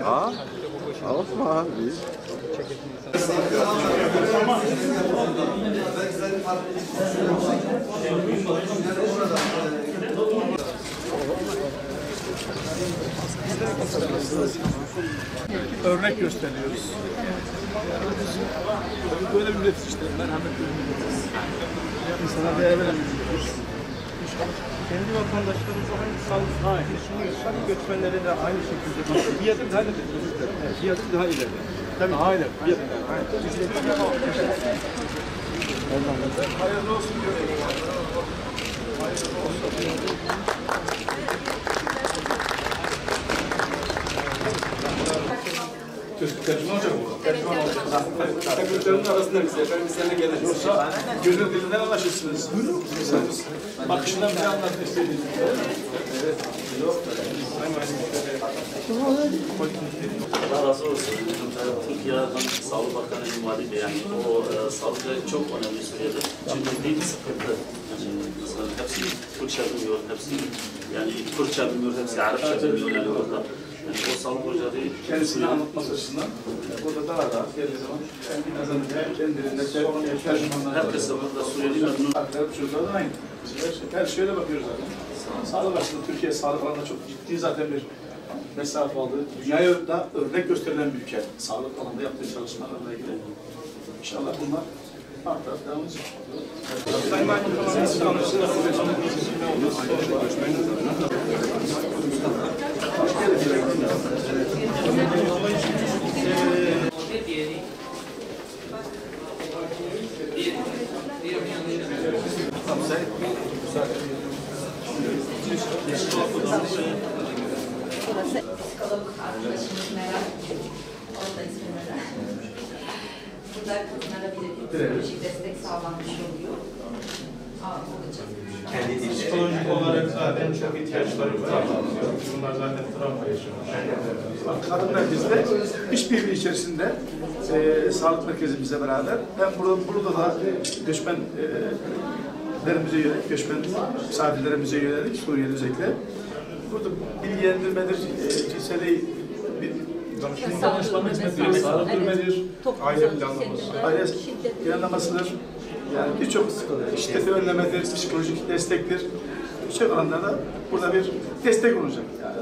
Aa, alma abi. Örnek gösteriyoruz. Böyle bir millet işte, merhametli bir milletiz. İnsana değer veren bir milletiz. Kendi vatandaşlarımıza aynı sağlık düşünüyorsak göçmenlere de aynı şekilde bir adım daha ileri. Evet, bir adım daha ileri. Tabii daha ileri. Bir adım daha. Hayırlı olsun diyorum. Hayırlı olsun. Tercüman olacak mı? Tercüman olacak. Sekreterinin arasında biz efendim seninle geleceğiz. Yoksa gönül dilinden anlaşırsınız. Bakışından bize anlatmak istediğiniz. Evet. Allah razı olsun. Türkiye'den Sağlık Bakanı İmali Bey, yani o sağlıkta çok önemli söyledi. Çünkü değil sıkıntı. Yani mesela hepsi Türkçe bilmiyor, hepsi yani Türkçe bilmiyor, hepsi Arapça bilmiyor yani orada. Yani o sağlık hocaları kendisini anlatması açısından burada daha rahat geldiği zaman kendilerinde tercümanlar herkese burada Suriyeli memnun. Çocuklar da aynı. Her şöyle bakıyoruz zaten. Sağlık açısından Türkiye sağlık alanında çok ciddi zaten bir mesafe aldı. Dünyaya da örnek gösterilen bir ülke. Sağlık alanında yaptığı çalışmalarla ilgili. İnşallah bunlar artar, devam edecek. Sayın Valim, siz tanıştınız. Burası psikolog arkadaşımız Meral. Orada ismini de. Burada kadınlara bir psikolojik destek sağlanmış oluyor. Psikolojik olarak zaten çok ihtiyaçları var. Bunlar zaten travma yaşıyorlar. Kadın merkezde işbirliği içerisinde sağlık merkezimizle beraber hem burada da göçmenlerimize yönelik, göçmen misafirlerimize yönelik Suriye'de özellikle burada bilgilendirmedir, cinseli bir danışma hizmetleri, sağlık hürmedir, aile planlamasıdır. Yani birçok şiddeti önlemedir, psikolojik destektir. Birçok alanlarda burada bir destek olacak. Yani